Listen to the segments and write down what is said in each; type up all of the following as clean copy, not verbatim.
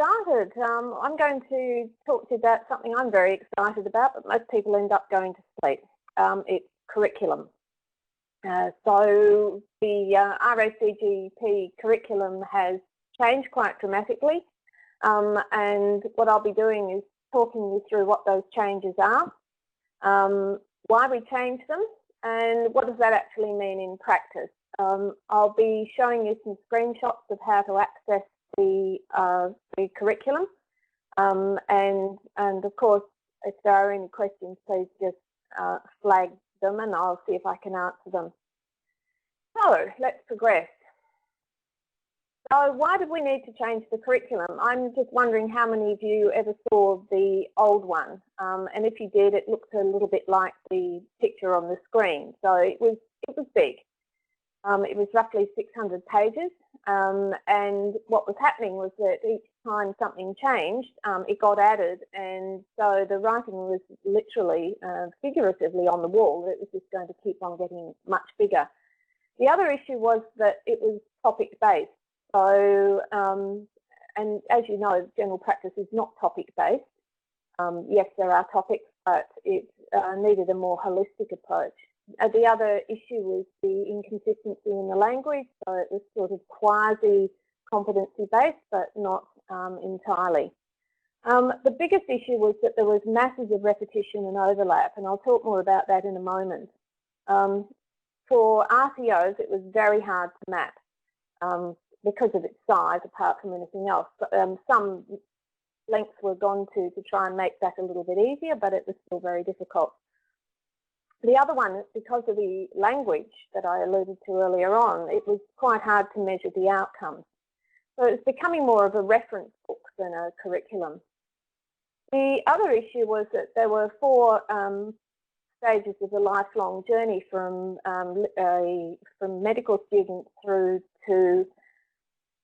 started, I'm going to talk to you about something I'm very excited about, but most people end up going to sleep. It's curriculum. So the RACGP curriculum has changed quite dramatically, and what I'll be doing is talking you through what those changes are, why we changed them, and what does that actually mean in practice. I'll be showing you some screenshots of how to access the curriculum, and of course, if there are any questions, please just flag them and I'll see if I can answer them. So let's progress. So why did we need to change the curriculum? I'm just wondering how many of you ever saw the old one, and if you did, it looked a little bit like the picture on the screen. So it was big. It was roughly 600 pages, and what was happening was that each time something changed, it got added, and so the writing was literally, figuratively on the wall. It was just going to keep on getting much bigger. The other issue was that it was topic-based. So, and as you know, general practice is not topic-based. Yes, there are topics, but it needed a more holistic approach. The other issue was the inconsistency in the language, so it was sort of quasi-competency-based, but not entirely. The biggest issue was that there was masses of repetition and overlap, and I'll talk more about that in a moment. For RTOs, it was very hard to map because of its size, apart from anything else. Some lengths were gone to try and make that a little bit easier, but it was still very difficult. The other one is because of the language that I alluded to earlier on, it was quite hard to measure the outcomes. So it's becoming more of a reference book than a curriculum. The other issue was that there were 4 stages of the lifelong journey from medical students through to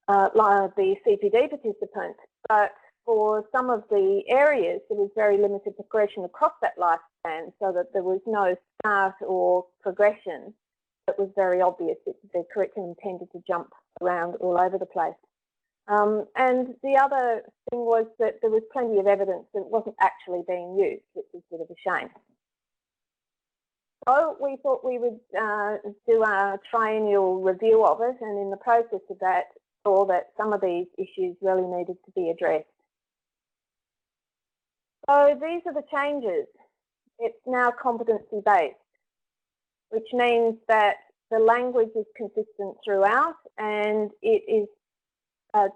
the CPD participant, but for some of the areas there was very limited progression across that lifespan, so that there was no start or progression that was very obvious. The curriculum tended to jump around all over the place. And the other thing was that there was plenty of evidence that it wasn't actually being used, which is a bit of a shame. So we thought we would do a triennial review of it, and in the process of that, saw that some of these issues really needed to be addressed. So these are the changes. It's now competency-based, which means that the language is consistent throughout, and it is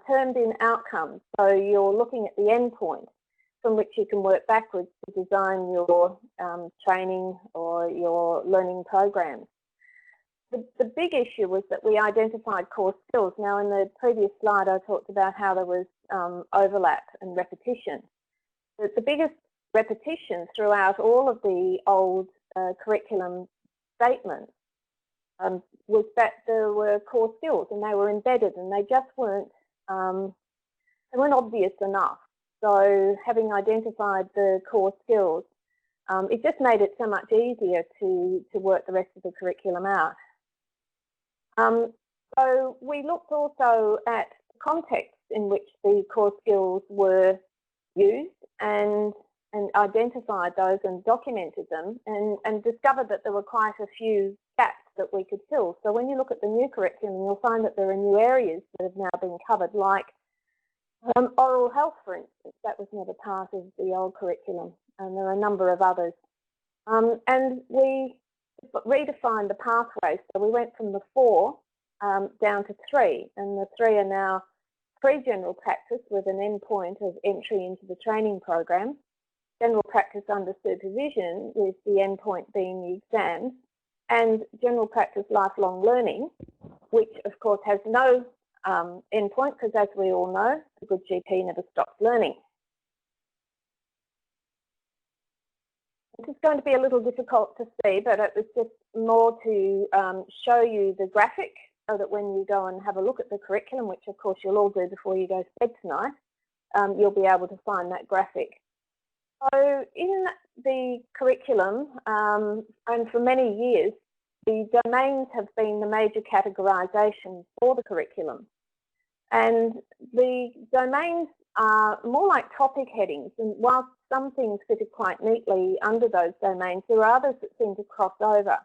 termed in outcomes. So you're looking at the end point from which you can work backwards to design your training or your learning programs. The big issue was that we identified core skills. Now, in the previous slide, I talked about how there was overlap and repetition. The biggest repetition throughout all of the old curriculum statements was that there were core skills, and they were embedded, and they just weren't obvious enough. So having identified the core skills, it just made it so much easier to work the rest of the curriculum out. So we looked also at the context in which the core skills were used and identified those and documented them, and discovered that there were quite a few gaps that we could fill. So when you look at the new curriculum, you'll find that there are new areas that have now been covered, like oral health, for instance. That was never part of the old curriculum, and there are a number of others. And we redefined the pathway, so we went from the 4 down to 3, and the 3 are now pre-general practice with an endpoint of entry into the training program, general practice under supervision with the endpoint being the exams, and general practice lifelong learning, which of course has no endpoint, because as we all know, a good GP never stops learning. This is going to be a little difficult to see, but it was just more to show you the graphic, so that when you go and have a look at the curriculum, which of course you'll all do before you go to bed tonight, you'll be able to find that graphic. So in the curriculum, and for many years, the domains have been the major categorisation for the curriculum. And the domains are more like topic headings, and whilst some things fit quite neatly under those domains, there are others that seem to cross over.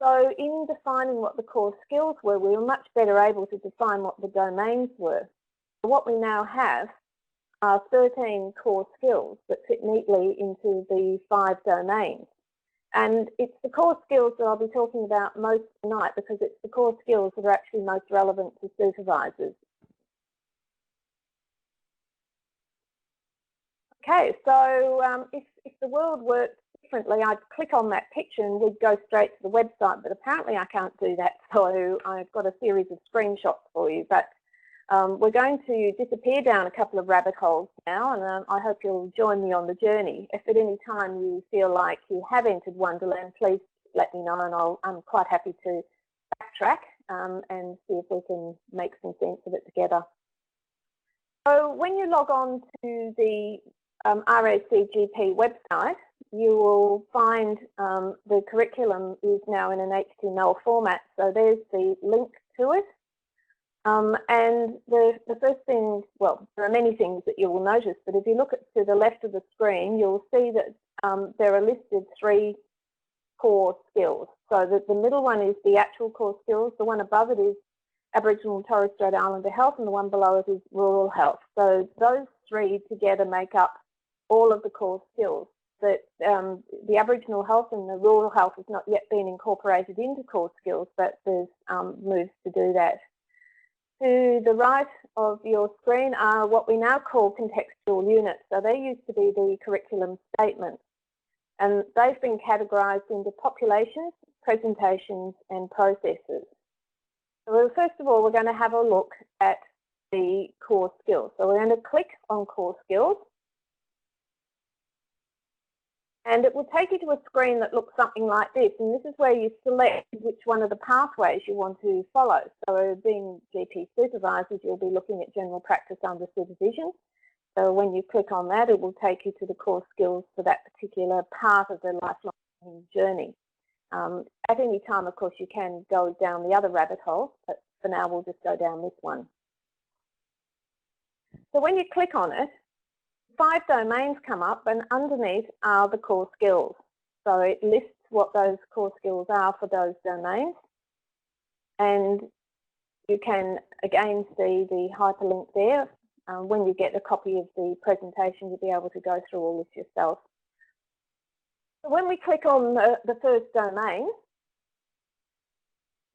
So in defining what the core skills were, we were much better able to define what the domains were. What we now have are 13 core skills that fit neatly into the 5 domains. And it's the core skills that I'll be talking about most tonight, because it's the core skills that are actually most relevant to supervisors. Okay, so if the world worked differently, I'd click on that picture and we'd go straight to the website, but apparently I can't do that, so I've got a series of screenshots for you. But we're going to disappear down a couple of rabbit holes now, and I hope you'll join me on the journey. If at any time you feel like you have entered Wonderland, please let me know, and I'm quite happy to backtrack and see if we can make some sense of it together. So when you log on to the RACGP website, you will find the curriculum is now in an HTML format, so there's the link to it. And the first thing, well, there are many things that you will notice, but if you look to the left of the screen, you'll see that there are listed 3 core skills. So the middle one is the actual core skills, the one above it is Aboriginal and Torres Strait Islander health, and the one below it is rural health. So those 3 together make up all of the core skills. That the Aboriginal health and the rural health has not yet been incorporated into core skills, but there's moves to do that. To the right of your screen are what we now call contextual units. So they used to be the curriculum statements, and they've been categorised into populations, presentations and processes. So first of all, we're going to have a look at the core skills. So we're going to click on core skills, and it will take you to a screen that looks something like this, and this is where you select which one of the pathways you want to follow. So being GP supervisors, you'll be looking at general practice under supervision. So when you click on that, it will take you to the core skills for that particular part of the lifelong journey. At any time, of course, you can go down the other rabbit hole, but for now we'll just go down this one. So when you click on it, 5 domains come up, and underneath are the core skills. So it lists what those core skills are for those domains, and you can again see the hyperlink there. When you get a copy of the presentation, you'll be able to go through all this yourself. So when we click on the first domain,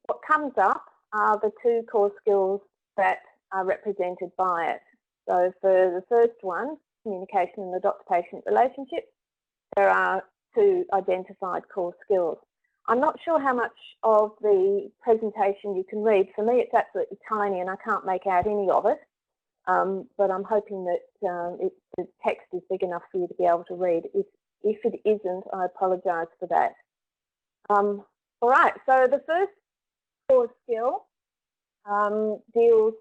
what comes up are the 2 core skills that are represented by it. So for the first one, communication in the doctor-patient relationship, there are 2 identified core skills. I'm not sure how much of the presentation you can read. For me, it's absolutely tiny and I can't make out any of it, but I'm hoping that the text is big enough for you to be able to read. If it isn't, I apologise for that. All right, so the first core skill deals,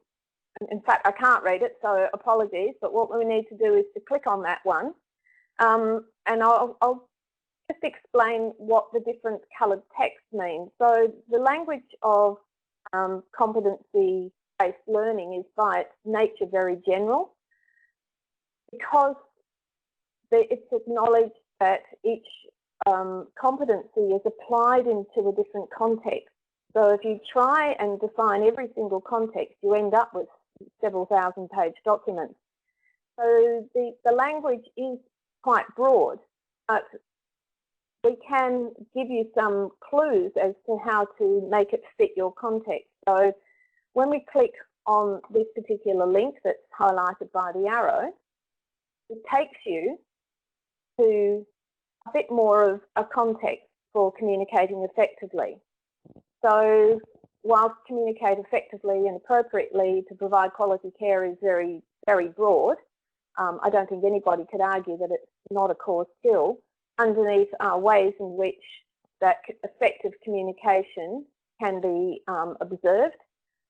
in fact, I can't read it, so apologies, but what we need to do is to click on that one, and I'll just explain what the different coloured text means. So the language of competency-based learning is by its nature very general, because it's acknowledged that each competency is applied into a different context. So if you try and define every single context, you end up with several thousand-page documents. So the language is quite broad, but we can give you some clues as to how to make it fit your context. So when we click on this particular link that's highlighted by the arrow, it takes you to a bit more of a context for communicating effectively. So whilst communicate effectively and appropriately to provide quality care is very, very broad, I don't think anybody could argue that it's not a core skill. Underneath are ways in which that effective communication can be observed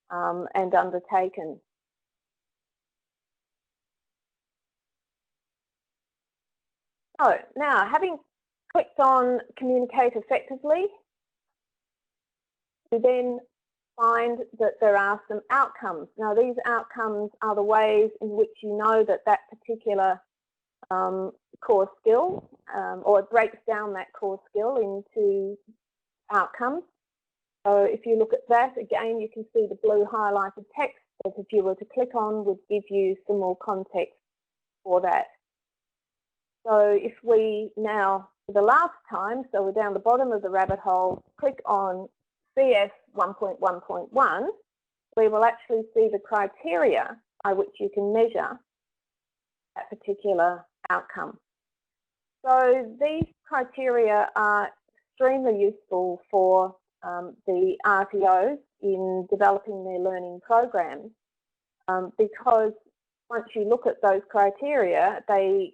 and undertaken. So now, having clicked on communicate effectively, we then find that there are some outcomes. Now, these outcomes are the ways in which you know that that particular core skill, or it breaks down that core skill into outcomes. So if you look at that, again, you can see the blue highlighted text that if you were to click on would give you some more context for that. So if we now, for the last time, so we're down the bottom of the rabbit hole, click on CS 1.1.1, we will actually see the criteria by which you can measure that particular outcome. So these criteria are extremely useful for the RTOs in developing their learning programs, because once you look at those criteria, they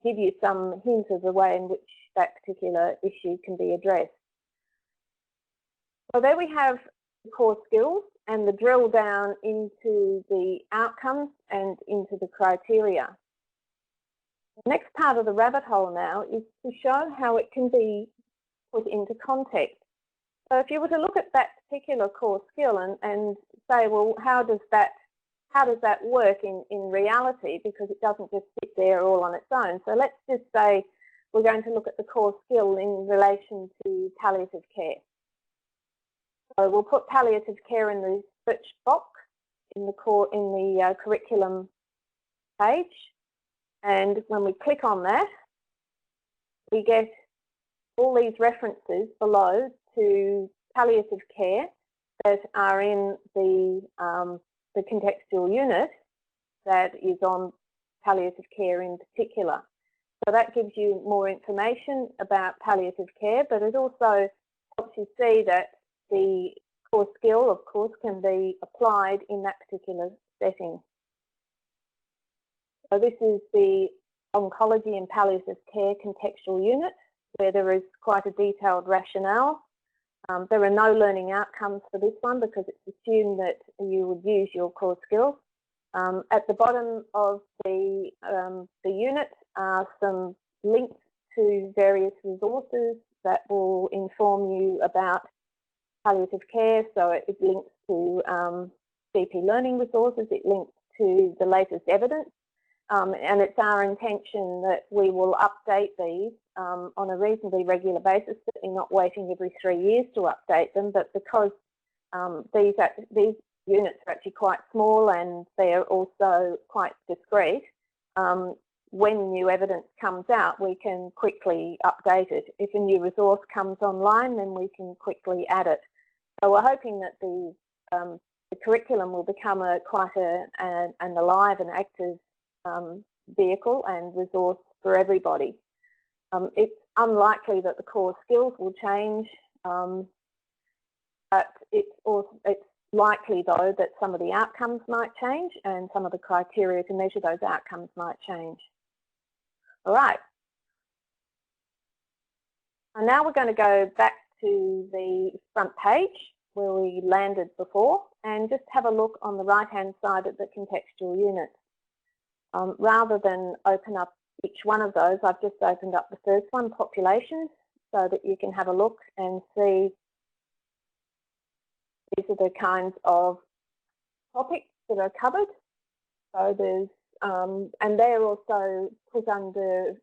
give you some hint of the way in which that particular issue can be addressed. So there we have the core skills and the drill down into the outcomes and into the criteria. The next part of the rabbit hole now is to show how it can be put into context. So if you were to look at that particular core skill and say, well, how does that work in reality, because it doesn't just sit there all on its own. So let's just say we're going to look at the core skill in relation to palliative care. So we'll put palliative care in the search box in the curriculum page, and when we click on that, we get all these references below to palliative care that are in the contextual unit that is on palliative care in particular. So that gives you more information about palliative care, but it also helps you see that the core skill, of course, can be applied in that particular setting. So this is the oncology and palliative care contextual unit, where there is quite a detailed rationale. There are no learning outcomes for this one because it's assumed that you would use your core skills. At the bottom of the unit are some links to various resources that will inform you about palliative care. So it links to GP learning resources, it links to the latest evidence, and it's our intention that we will update these on a reasonably regular basis, certainly not waiting every 3 years to update them, but because these units are actually quite small and they're also quite discrete, when new evidence comes out, we can quickly update it. If a new resource comes online, then we can quickly add it. So we're hoping that the curriculum will become quite an alive and active vehicle and resource for everybody. It's unlikely that the core skills will change, but it's likely, though, that some of the outcomes might change and some of the criteria to measure those outcomes might change. All right. And now we're going to go back to the front page where we landed before and just have a look on the right-hand side of the contextual units. Rather than open up each one of those, I've just opened up the first one, populations, so that you can have a look and see these are the kinds of topics that are covered. So there's, and they're also put under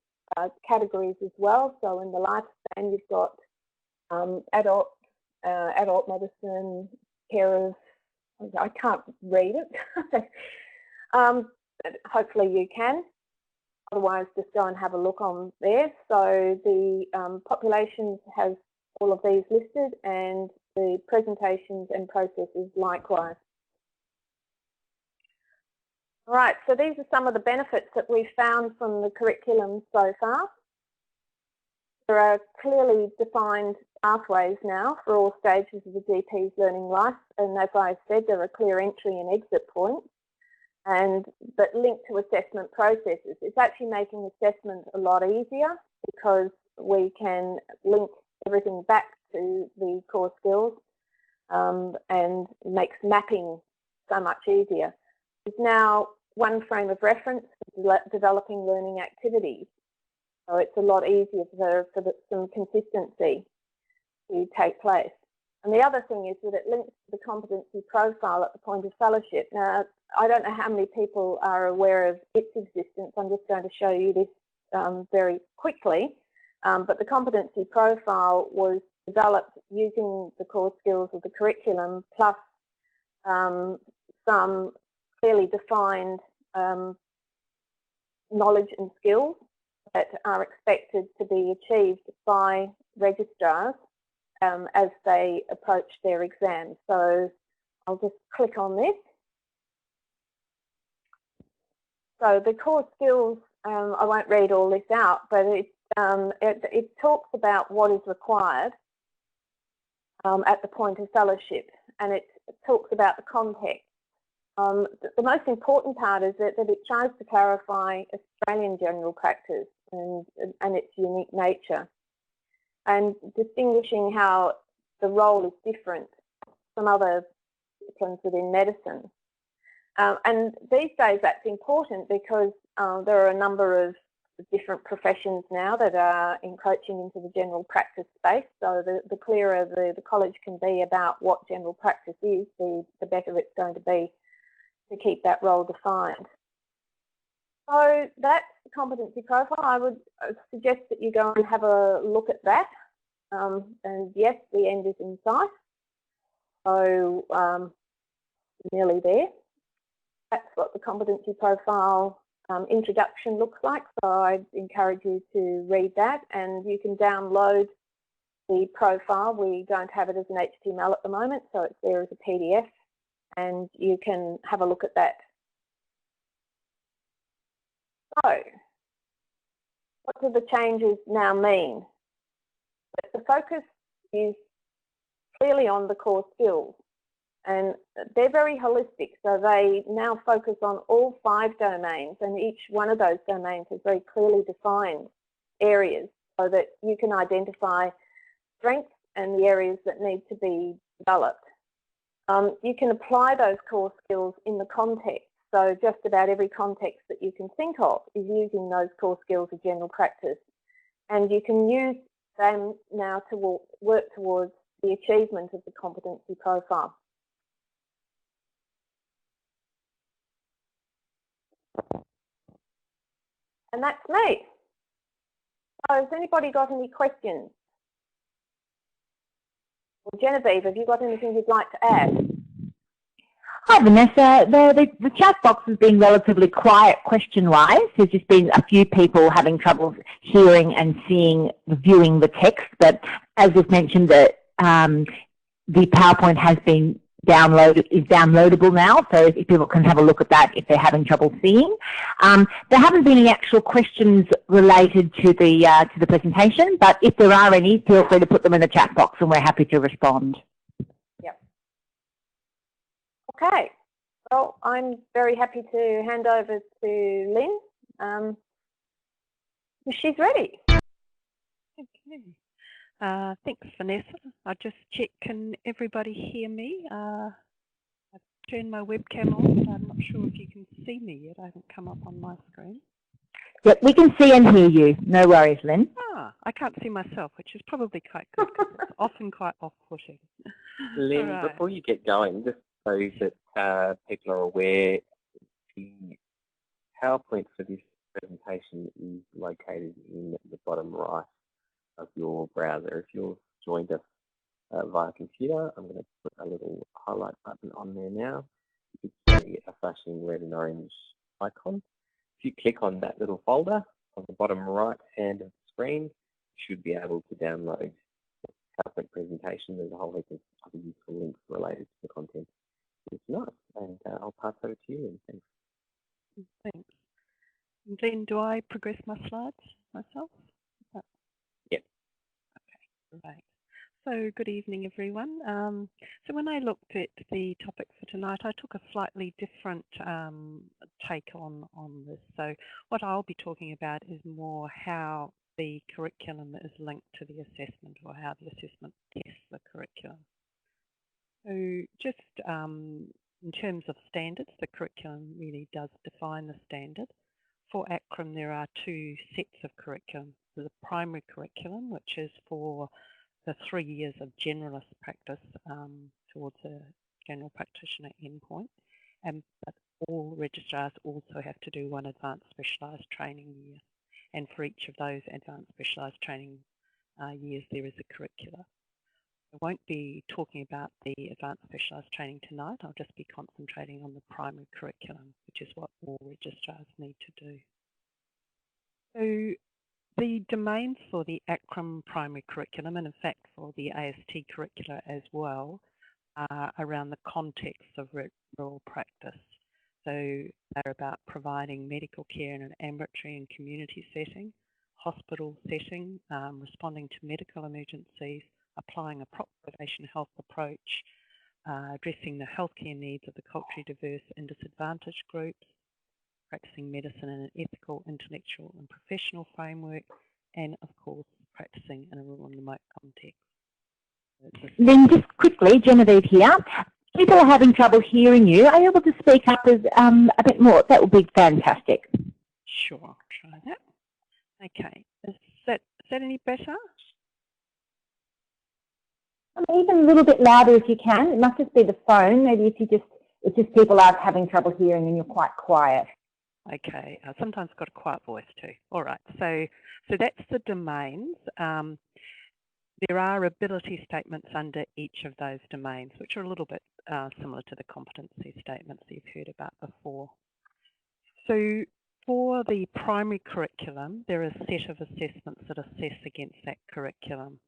categories as well. So in the lifespan, you've got adult medicine, care of, I can't read it. But hopefully you can. Otherwise, just go and have a look on there. So the populations has all of these listed, and the presentations and processes likewise. All right, so these are some of the benefits that we've found from the curriculum so far. There are clearly defined pathways now for all stages of the GP's learning life, and as I said, there are clear entry and exit points, but linked to assessment processes. It's actually making assessment a lot easier because we can link everything back to the core skills and makes mapping so much easier. There's now one frame of reference for developing learning activities. So it's a lot easier for some consistency to take place. And the other thing is that it links to the competency profile at the point of fellowship. Now, I don't know how many people are aware of its existence. I'm just going to show you this very quickly. But the competency profile was developed using the core skills of the curriculum plus some clearly defined knowledge and skills that are expected to be achieved by registrars as they approach their exams. So I'll just click on this. So the core skills, I won't read all this out, but it talks about what is required at the point of fellowship, and it talks about the context. The most important part is that it tries to clarify Australian general practice and its unique nature, and distinguishing how the role is different from other disciplines within medicine. And these days that's important because there are a number of different professions now that are encroaching into the general practice space. So the clearer the college can be about what general practice is, the better it's going to be to keep that role defined. So that's the competency profile. I would suggest that you go and have a look at that. And yes, the end is in sight. So nearly there. That's what the competency profile introduction looks like. So I'd encourage you to read that, and you can download the profile. We don't have it as an HTML at the moment, so it's there as a PDF, and you can have a look at that. So what do the changes now mean? The focus is clearly on the core skills, and they're very holistic. So they now focus on all 5 domains, and each one of those domains has very clearly defined areas so that you can identify strengths and the areas that need to be developed. You can apply those core skills in the context. So just about every context that you can think of is using those core skills of general practice. And you can use them now to work towards the achievement of the competency profile. And that's me. So has anybody got any questions? Well, Genevieve, have you got anything you'd like to add? Hi, Vanessa. The chat box has been relatively quiet question-wise. There's just been a few people having trouble hearing and viewing the text. But as was mentioned, that the PowerPoint has been downloadable now, so if people can have a look at that if they're having trouble seeing. There haven't been any actual questions related to the presentation, but if there are any, feel free to put them in the chat box, and we're happy to respond. Okay, well, I'm very happy to hand over to Lynn. She's ready. Okay. Thanks, Vanessa. I'll just check, can everybody hear me? I've turned my webcam on, but I'm not sure if you can see me yet. I haven't come up on my screen. Yep, we can see and hear you. No worries, Lynn. I can't see myself, which is probably quite good because it's often quite off-putting. Lynn, right. Before you get going, just so that people are aware, the PowerPoint for this presentation is located in the bottom right of your browser. If you've joined us via computer, I'm going to put a little highlight button on there now. You can see a flashing red and orange icon. If you click on that little folder on the bottom right hand of the screen, you should be able to download the PowerPoint presentation. There's a whole heap of other useful links related to the content. It's nice, and I'll pass over to you. Thanks. Thanks. And then do I progress my slides myself? Yep. Okay, great. So good evening, everyone. So when I looked at the topic for tonight, I took a slightly different take on this. So what I'll be talking about is more how the curriculum is linked to the assessment, or how the assessment tests the curriculum. So just in terms of standards, the curriculum really does define the standard. For ACRRRM, there are 2 sets of curriculum. There's a primary curriculum, which is for the 3 years of generalist practice towards a general practitioner endpoint, but all registrars also have to do one advanced specialised training year, and for each of those advanced specialised training years there is a curricula. I won't be talking about the advanced specialised training tonight. I'll just be concentrating on the primary curriculum, which is what all registrars need to do. So the domains for the ACRRRM primary curriculum, and in fact for the AST curricula as well, are around the context of rural practice. So they're about providing medical care in an ambulatory and community setting, hospital setting, responding to medical emergencies, applying a population health approach, addressing the healthcare needs of the culturally diverse and disadvantaged groups, practicing medicine in an ethical, intellectual and professional framework, and of course practicing in a rural and remote context. Lynn, just quickly, Genevieve here. People are having trouble hearing you. Are you able to speak up a bit more? That would be fantastic. Sure, I'll try that. Okay, is that any better? Even a little bit louder if you can. It must just be the phone. Maybe if you just, it's just people are having trouble hearing and you're quite quiet. Okay, I've sometimes got a quiet voice too. All right, so that's the domains. There are ability statements under each of those domains, which are a little bit similar to the competency statements you've heard about before. So for the primary curriculum, there are a set of assessments that assess against that curriculum.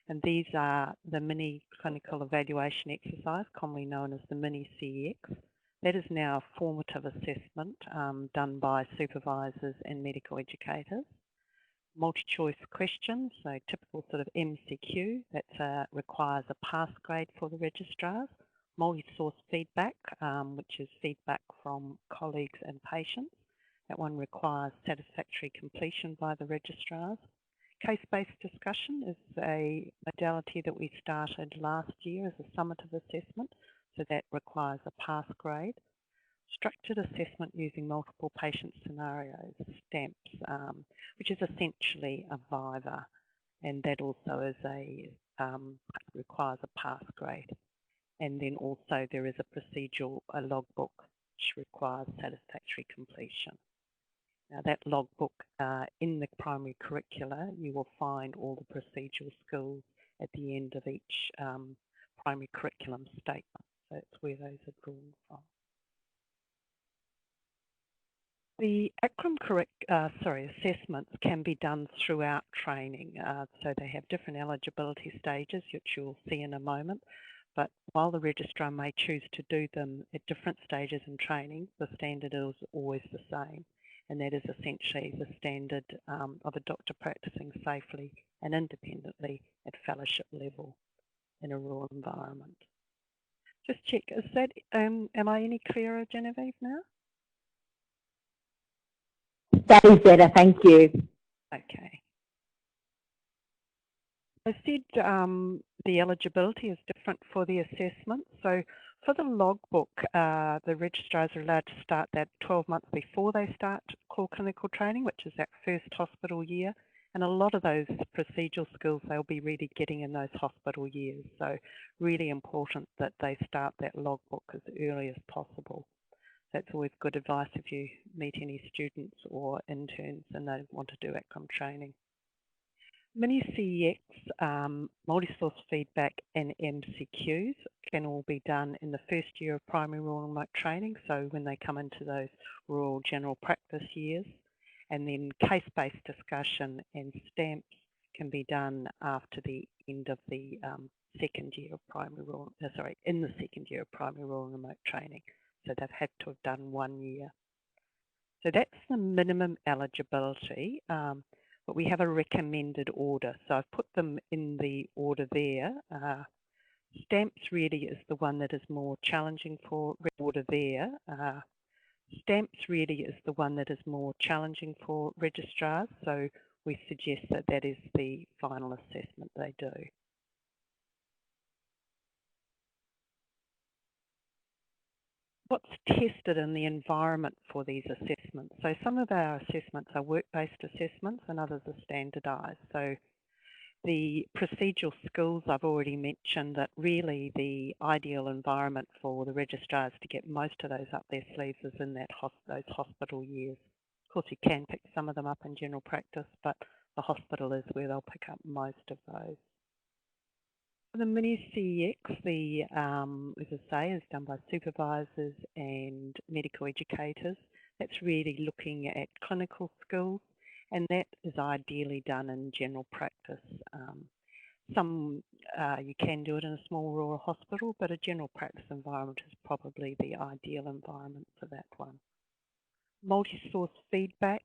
And these are the mini clinical evaluation exercise, commonly known as the mini CEX. That is now a formative assessment done by supervisors and medical educators. Multi-choice questions, so typical sort of MCQ, that requires a pass grade for the registrars. Multi-source feedback, which is feedback from colleagues and patients. That one requires satisfactory completion by the registrars. Case-based discussion is a modality that we started last year as a summative assessment, so that requires a pass grade. Structured assessment using multiple patient scenarios, STAMPs, which is essentially a viva, and that also is requires a pass grade. And then also there is a logbook which requires satisfactory completion. Now that logbook in the primary curricula, you will find all the procedural skills at the end of each primary curriculum statement. So that's where those are drawn from. The ACRRRM assessments can be done throughout training. So they have different eligibility stages, which you'll see in a moment. But while the registrar may choose to do them at different stages in training, the standard is always the same. And that is essentially the standard of a doctor practicing safely and independently at fellowship level in a rural environment. Just check, is that, am I any clearer, Genevieve, now? That is better, thank you. Okay. I said the eligibility is different for the assessment. So for the logbook, the registrars are allowed to start that 12 months before they start core clinical training, which is that first hospital year. And a lot of those procedural skills they'll be really getting in those hospital years. So really important that they start that logbook as early as possible. That's always good advice if you meet any students or interns and they want to do ACRRRM training. Mini-CEX, multi-source feedback and MCQs can all be done in the first year of primary rural and remote training, so when they come into those rural general practice years. And then case-based discussion and STAMPs can be done after the end of the second year of primary rural, in the second year of primary rural and remote training. So they've had to have done 1 year. So that's the minimum eligibility. But we have a recommended order. So I've put them in the order there. STAMPs really is the one that is more challenging for STAMPs really is the one that is more challenging for registrars. So we suggest that that is the final assessment they do. What's tested in the environment for these assessments? So some of our assessments are work-based assessments and others are standardised. So The procedural skills I've already mentioned, that really the ideal environment for the registrars to get most of those up their sleeves is in that those hospital years. Of course, you can pick some of them up in general practice, but the hospital is where they'll pick up most of those. For the mini CEX, as I say, is done by supervisors and medical educators. That's really looking at clinical skills, and that is ideally done in general practice. You can do it in a small rural hospital, but a general practice environment is probably the ideal environment for that one. Multi-source feedback,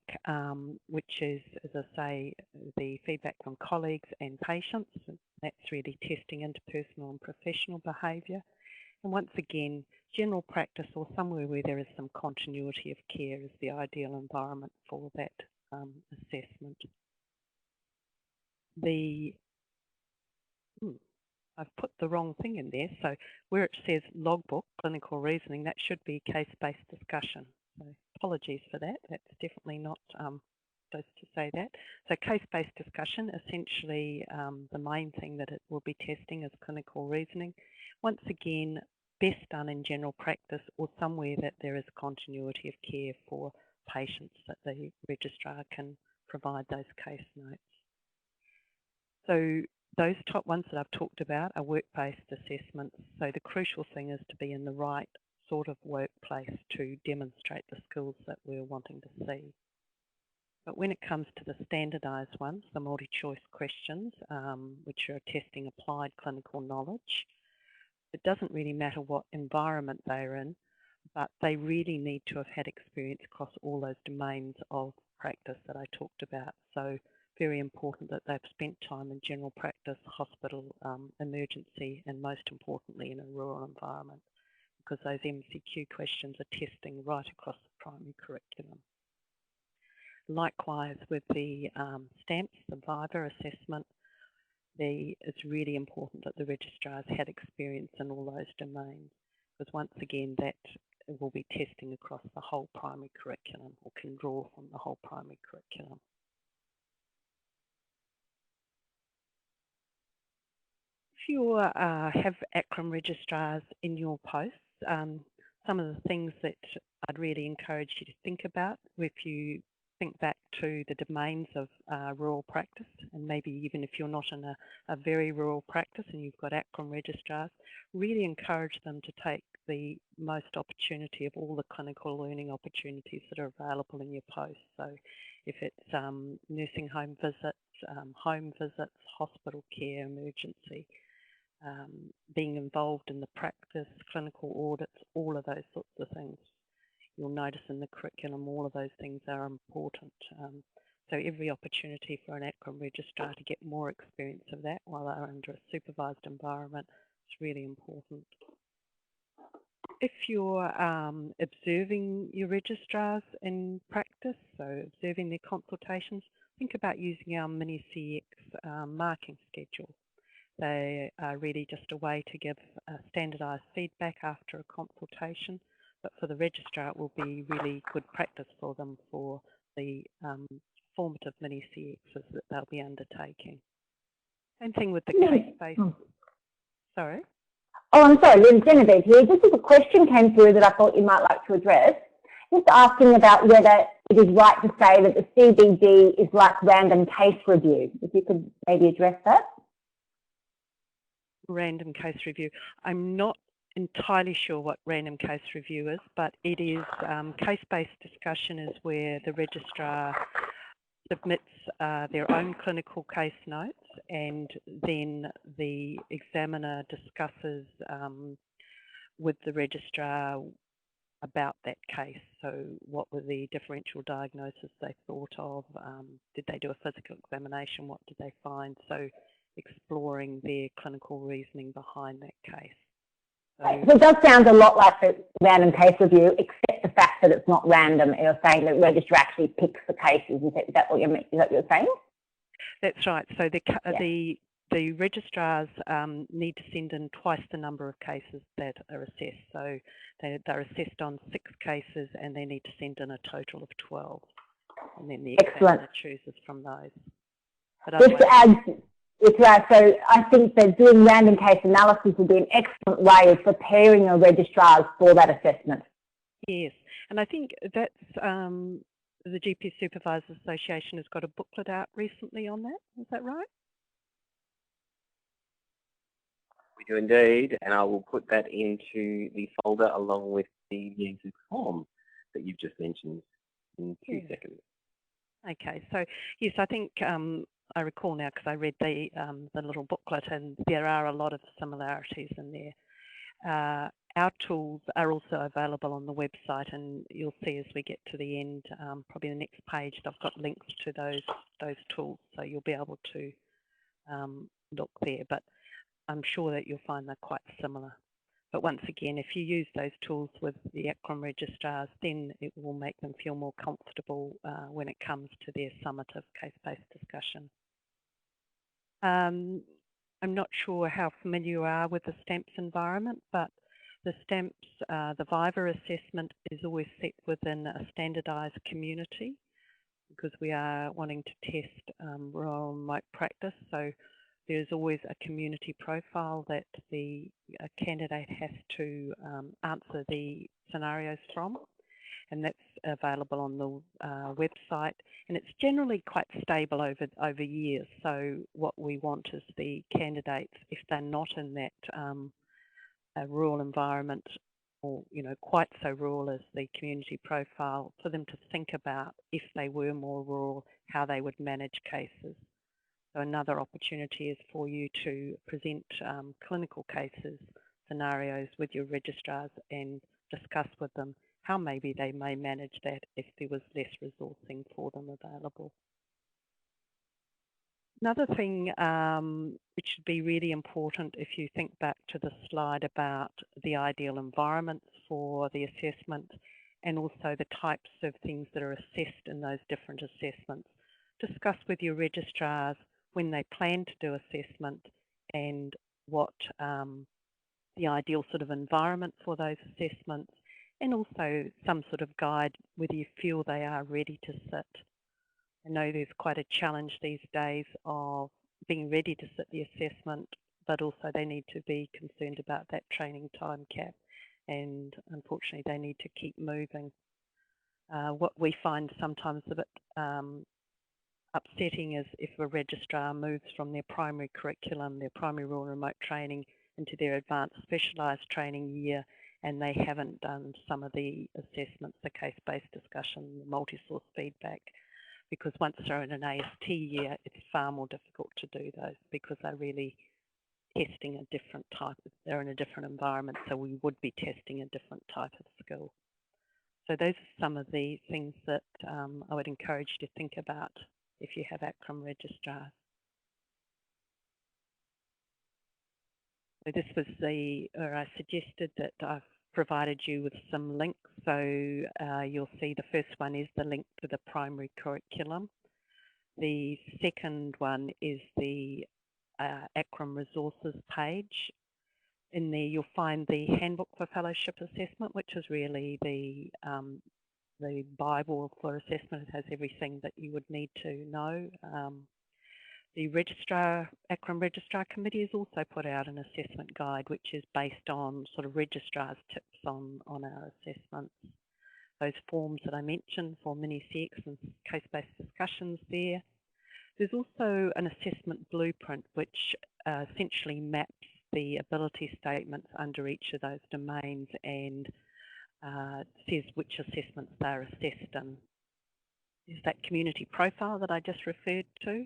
which is, as I say, the feedback from colleagues and patients. That's really testing interpersonal and professional behaviour. And once again, general practice or somewhere where there is some continuity of care is the ideal environment for that assessment. I've put the wrong thing in there, so where it says logbook, clinical reasoning, that should be case-based discussion. So apologies for that, that's definitely not supposed to say that. So case-based discussion, essentially the main thing that it will be testing is clinical reasoning. Once again, best done in general practice or somewhere that there is continuity of care for patients that the registrar can provide those case notes. So those top ones that I've talked about are work-based assessments. So the crucial thing is to be in the right sort of workplace to demonstrate the skills that we're wanting to see. But when it comes to the standardised ones, the multi-choice questions, which are testing applied clinical knowledge, it doesn't really matter what environment they're in, but they really need to have had experience across all those domains of practice that I talked about. So very important that they've spent time in general practice, hospital, emergency, and most importantly in a rural environment, because those MCQ questions are testing right across the primary curriculum. Likewise with the stamps, the Viva assessment, it's really important that the registrars had experience in all those domains, because once again that will be testing across the whole primary curriculum or can draw from the whole primary curriculum. If you have ACRRM registrars in your posts, some of the things that I'd really encourage you to think about, if you think back to the domains of rural practice, and maybe even if you're not in a very rural practice and you've got ACRRM registrars, really encourage them to take the most opportunity of all the clinical learning opportunities that are available in your post. So if it's nursing home visits, hospital care, emergency, being involved in the practice, clinical audits, all of those sorts of things. You'll notice in the curriculum all of those things are important. So every opportunity for an ACRRM registrar to get more experience of that while they're under a supervised environment is really important. If you're observing your registrars in practice, so observing their consultations, think about using our mini CX marking schedule. They are really just a way to give standardised feedback after a consultation, but for the registrar it will be really good practice for them for the formative mini CXs that they'll be undertaking. Same thing with the case-based. Sorry? Oh, I'm sorry, Lynn, Genevieve here. Just as a question came through that I thought you might like to address, just asking about whether it is right to say that the CBD is like random case review. If you could maybe address that. Random case review. I'm not entirely sure what random case review is, but it is case-based discussion is where the registrar submits their own clinical case notes, and then the examiner discusses with the registrar about that case. So what were the differential diagnoses they thought of? Did they do a physical examination? What did they find? So exploring their clinical reasoning behind that case. So it does sound a lot like the random case review, except the fact that it's not random. You're saying the registrar actually picks the cases. Is that what you're saying? That's right. So the registrars need to send in twice the number of cases that are assessed. So they're assessed on 6 cases and they need to send in a total of 12. And then the examiner chooses from those. But It's right. So I think that doing random case analysis would be an excellent way of preparing your registrars for that assessment. Yes, and I think that's the GP Supervisors Association has got a booklet out recently on that. Is that right? We do indeed, and I will put that into the folder along with the user form that you've just mentioned in 2 seconds. Okay, so yes, I think I recall now because I read the little booklet, and there are a lot of similarities in there. Our tools are also available on the website, and you'll see as we get to the end, probably the next page, I've got links to those tools, so you'll be able to look there. But I'm sure that you'll find they're quite similar. But once again, if you use those tools with the ACRRM registrars, then it will make them feel more comfortable when it comes to their summative case-based discussion. I'm not sure how familiar you are with the STAMPS environment, but the STAMPS, the Viva assessment is always set within a standardised community because we are wanting to test rural remote practice. So there's always a community profile that the candidate has to answer the scenarios from, and that's available on the website, and it's generally quite stable over years. So what we want is the candidates, if they're not in that rural environment, or quite so rural as the community profile, for them to think about if they were more rural, how they would manage cases. So another opportunity is for you to present clinical cases, scenarios with your registrars and discuss with them how maybe they may manage that if there was less resourcing for them available. Another thing which should be really important if you think back to the slide about the ideal environments for the assessment and also the types of things that are assessed in those different assessments. Discuss with your registrars when they plan to do assessment and what the ideal sort of environment for those assessments, and also some sort of guide whether you feel they are ready to sit. I know there's quite a challenge these days of being ready to sit the assessment, but also they need to be concerned about that training time cap, and unfortunately they need to keep moving. What we find sometimes a bit upsetting is if a registrar moves from their primary curriculum, their primary rural remote training, into their advanced specialised training year, and they haven't done some of the assessments, the case-based discussion, the multi-source feedback, because once they're in an AST year, it's far more difficult to do those because they're really testing a different type. They're in a different environment, so we would be testing a different type of skill. So those are some of the things that I would encourage you to think about if you have ACRRM registrars. So this was or I suggested that I've provided you with some links. So you'll see the first one is the link to the primary curriculum. The second one is the ACRRM resources page. In there you'll find the handbook for fellowship assessment, which is really the Bible for assessment. It has everything that you would need to know. The ACRRM Registrar Committee has also put out an assessment guide, which is based on sort of registrars' tips on our assessments. Those forms that I mentioned for mini-CX and case-based discussions there. There's also an assessment blueprint, which essentially maps the ability statements under each of those domains and says which assessments they're assessed in. There's that community profile that I just referred to,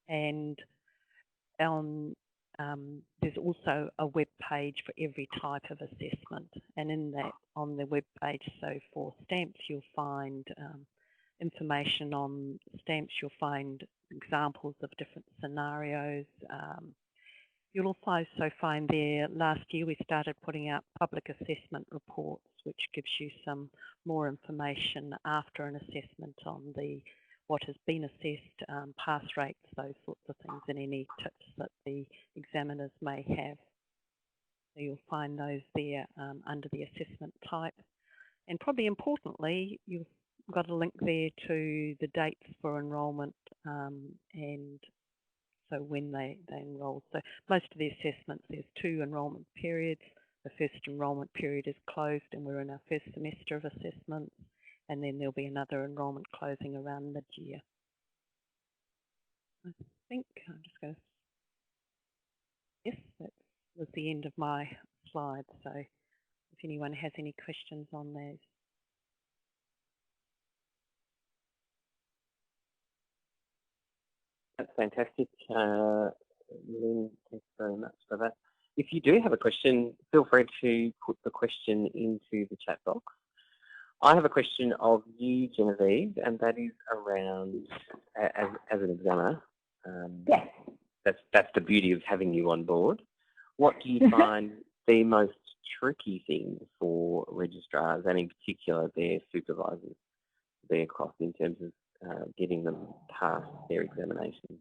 and there's also a web page for every type of assessment, and in that, on the web page, so for stamps you'll find information on stamps, you'll find examples of different scenarios. You'll also find there, last year we started putting out public assessment reports, which gives you some more information after an assessment on what has been assessed, pass rates, those sorts of things, and any tips that the examiners may have. So you'll find those there under the assessment type. And probably importantly, you've got a link there to the dates for enrolment and so when they enroll. So most of the assessments, there's 2 enrolment periods. The first enrolment period is closed and we're in our first semester of assessments, and then there'll be another enrolment closing around mid-year. I think I'm just going to, yes, that was the end of my slide. So if anyone has any questions on those. That's fantastic, Lynn. Thanks very much for that. If you do have a question, feel free to put the question into the chat box. I have a question of you, Genevieve, and that is around, as an examiner, Yes. That's the beauty of having you on board. What do you find the most tricky thing for registrars, and in particular their supervisors, to be across in terms of getting them past their examination?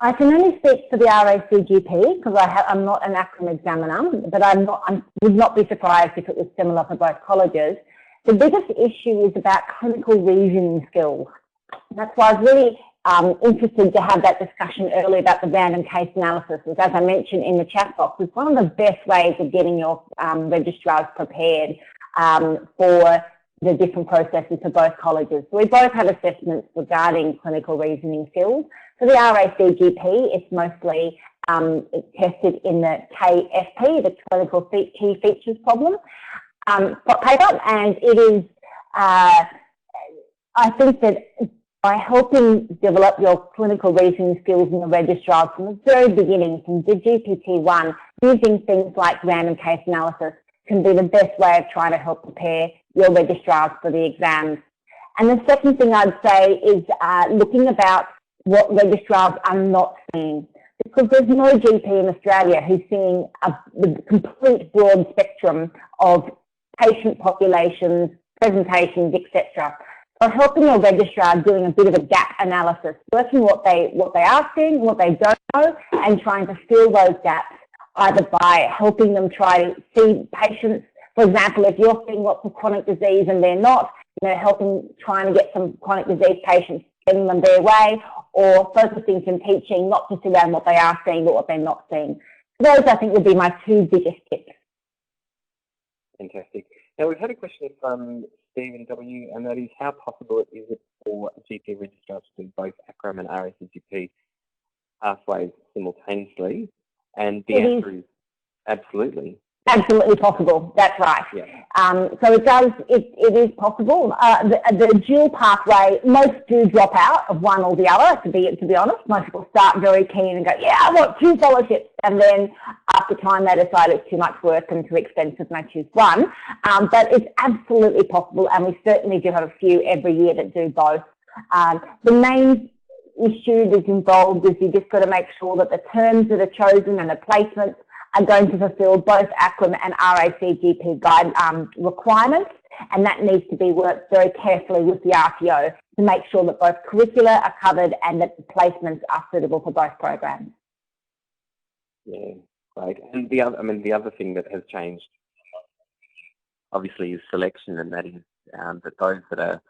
I can only speak for the RACGP because I'm not an ACRRRM examiner, but I would not be surprised if it was similar for both colleges. The biggest issue is about clinical reasoning skills. That's why I was really interested to have that discussion earlier about the random case analysis, which, as I mentioned in the chat box, is one of the best ways of getting your registrars prepared for the different processes for both colleges. So we both have assessments regarding clinical reasoning skills. For the RACGP, it's mostly tested in the KFP, the Clinical Key Features Problem paper, and it is, I think that by helping develop your clinical reasoning skills in the registrars from the very beginning, from the GPT-1, using things like random case analysis can be the best way of trying to help prepare your registrars for the exams. And the second thing I'd say is looking about what registrars are not seeing, because there's no GP in Australia who's seeing the complete broad spectrum of patient populations, presentations, etc. So helping your registrar doing a bit of a gap analysis, working what they are seeing, what they don't know, and trying to fill those gaps, either by helping them try to see patients. For example, if you're seeing lots of chronic disease and they're not, trying to get some chronic disease patients, getting them their way, or focusing some teaching, not just around what they are seeing, but what they're not seeing. So those, I think, would be my 2 biggest tips. Fantastic. Now, we've had a question from Stephen W, and that is, how possible is it for a GP registrar to do both ACRRRM and RACGP pathways simultaneously? And the answer is absolutely. Absolutely possible. That's right. Yeah. So it is possible. The dual pathway, most do drop out of one or the other. To be honest, most people start very keen and go, yeah, I want 2 scholarships, and then after time they decide it's too much work and too expensive, and they choose one. But it's absolutely possible, and we certainly do have a few every year that do both. The main issue that's involved is you just got to make sure that the terms that are chosen and the placements are going to fulfil both ACRRRM and RACGP guide requirements, and that needs to be worked very carefully with the RTO to make sure that both curricula are covered and that the placements are suitable for both programs. Yeah, great. And the other thing that has changed, obviously, is selection, and that is that those that are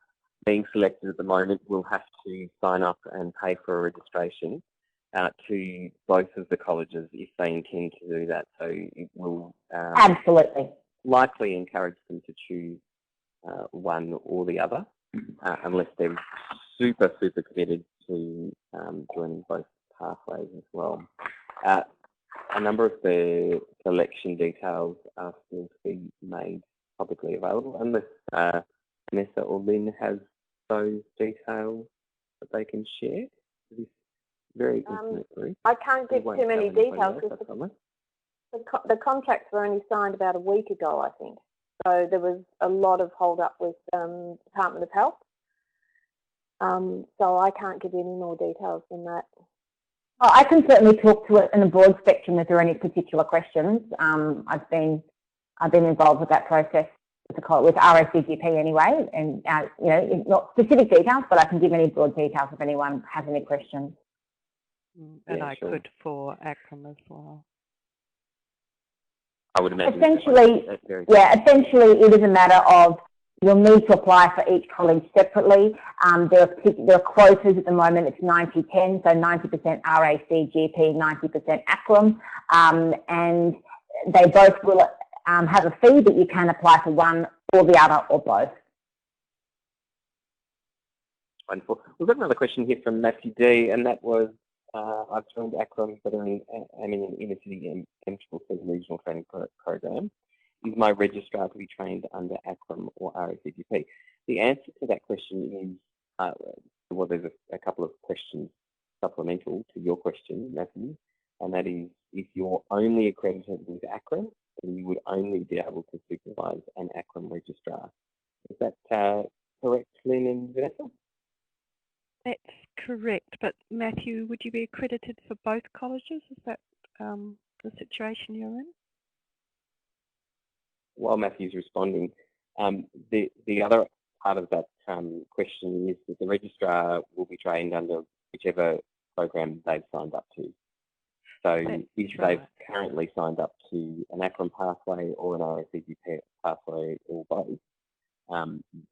being selected at the moment will have to sign up and pay for a registration to both of the colleges if they intend to do that. So it will absolutely likely encourage them to choose one or the other, unless they're super committed to joining both pathways as well. A number of the selection details are still to be made publicly available, unless Vanessa or Lynn has those details that they can share. Very intimate group. I can't give too many details because the contracts were only signed about a week ago, I think. So there was a lot of hold up with Department of Health. So I can't give you any more details than that. Oh, I can certainly talk to it in a broad spectrum if there are any particular questions. I've been involved with that process with RACGP anyway, and not specific details, but I can give any broad details if anyone has any questions. And yeah, I could for ACRRRM as well. I would imagine. Essentially, essentially it is a matter of You'll need to apply for each college separately. There are quotas at the moment. It's 90-10, so 90% RACGP, 90% ACRRRM, and they both will have a fee, but you can apply for one or the other or both. Wonderful. We've got another question here from Matthew D, and that was, I've joined ACRRRM, but I'm in an inner city and regional training program. Is my registrar to be trained under ACRRRM or RACGP? The answer to that question is, well, there's a couple of questions supplemental to your question, Matthew, and that is, if you're only accredited with ACRRRM, then you would only be able to supervise an ACRRRM registrar. Is that correct, Lynn and Vanessa? That's correct, but Matthew, would you be accredited for both colleges? Is that the situation you're in? While Matthew's responding, the other part of that question is that the registrar will be trained under whichever program they've signed up to. So if they've currently signed up to an ACRRRM pathway or an RACGP pathway or both,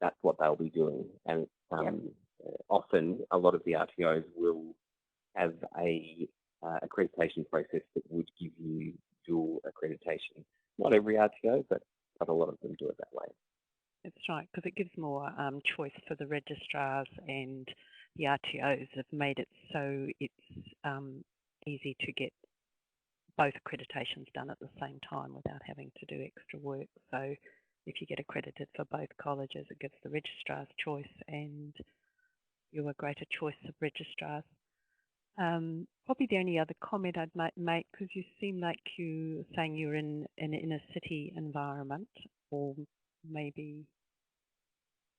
that's what they'll be doing. And often a lot of the RTOs will have a accreditation process that would give you dual accreditation. Not every RTO, but a lot of them do it that way. That's right, because it gives more choice for the registrars, and the RTOs have made it so it's easy to get both accreditations done at the same time without having to do extra work. So if you get accredited for both colleges, it gives the registrars choice and you're a greater choice of registrars. Probably the only other comment I'd make, because you seem like you're saying you're in an inner city environment, or maybe,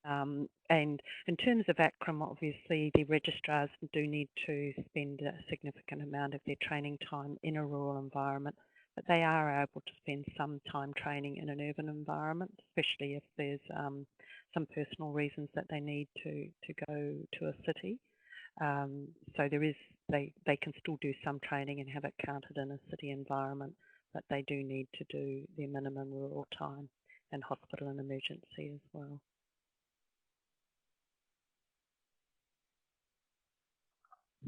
and in terms of ACRRRM, obviously the registrars do need to spend a significant amount of their training time in a rural environment, but they are able to spend some time training in an urban environment, especially if there's some personal reasons that they need to go to a city. So they can still do some training and have it counted in a city environment, but they do need to do their minimum rural time and hospital and emergency as well.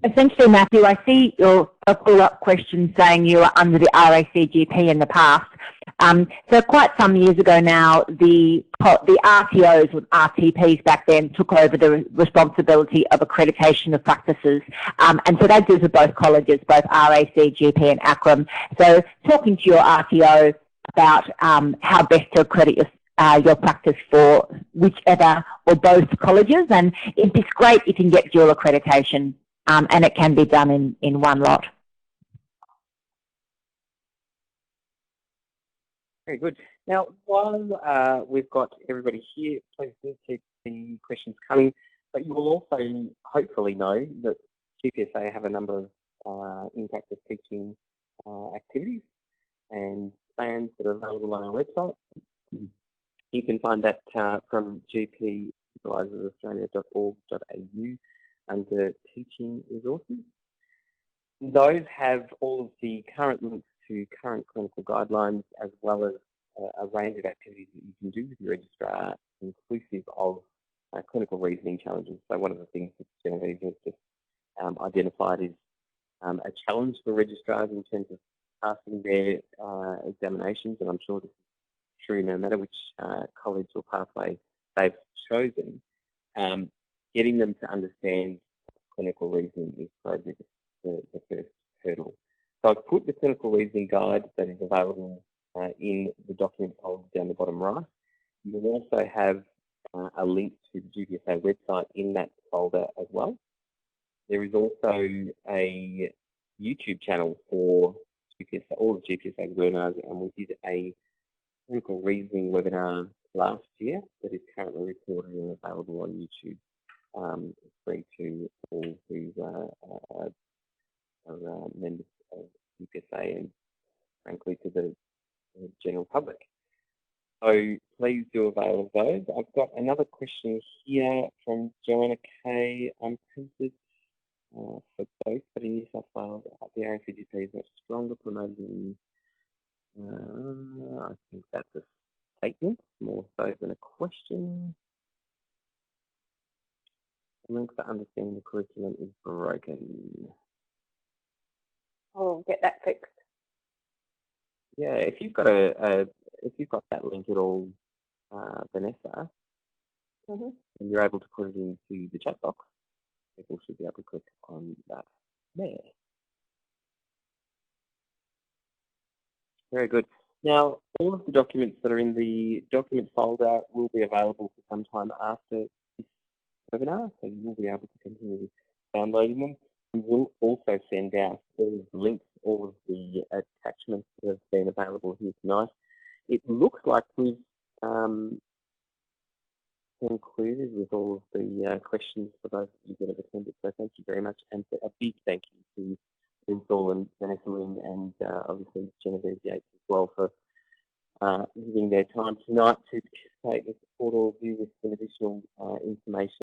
Essentially, Matthew, I see your follow-up question saying you were under the RACGP in the past. So quite some years ago now, the RTOs, or RTPs back then, took over the responsibility of accreditation of practices. And so that does with both colleges, both RACGP and ACRRRM. So talking to your RTO about how best to accredit your practice for whichever or both colleges, and it's great if you can get dual accreditation, and it can be done in one lot. Very good. Now, while we've got everybody here, please do keep the questions coming, but you will also hopefully know that GPSA have a number of in-practice teaching activities and plans that are available on our website. You can find that from gpsupervisorsaustralia.org.au under teaching resources. Those have all of the current links to current clinical guidelines, as well as a range of activities that you can do with your registrar, inclusive of clinical reasoning challenges. So one of the things that Genevieve has just identified is a challenge for registrars in terms of passing their examinations, and I'm sure this is true no matter which college or pathway they've chosen. Getting them to understand clinical reasoning is probably the first hurdle. So I've put the clinical reasoning guide that is available in the document folder down the bottom right. You will also have a link to the GPSA website in that folder as well. There is also a YouTube channel for GPSA, all of GPSA webinars, and we did a clinical reasoning webinar last year that is currently recorded and available on YouTube. Free to all who are members of GPSA and frankly to the general public. So please do avail of those. I've got another question here from Joanna K. I'm tempted for both, but in New South Wales, the RACGP is much stronger promoted than, I think that's a statement more so than a question. The link for understanding the curriculum is broken. I'll get that fixed. Yeah, if you've got that link at all, Vanessa, and you're able to put it into the chat box, people should be able to click on that there. Very good. Now, all of the documents that are in the document folder will be available for some time after this webinar, so you will be able to continue downloading them. We will also send out all of the links, all of the attachments that have been available here tonight. It looks like we've concluded with all of the questions for those of you that have attended, so thank you very much, and a big thank you to Saul and Vanessa, Lynn, and obviously Genevieve Yates as well for giving their time tonight to participate and support all of you with some additional information.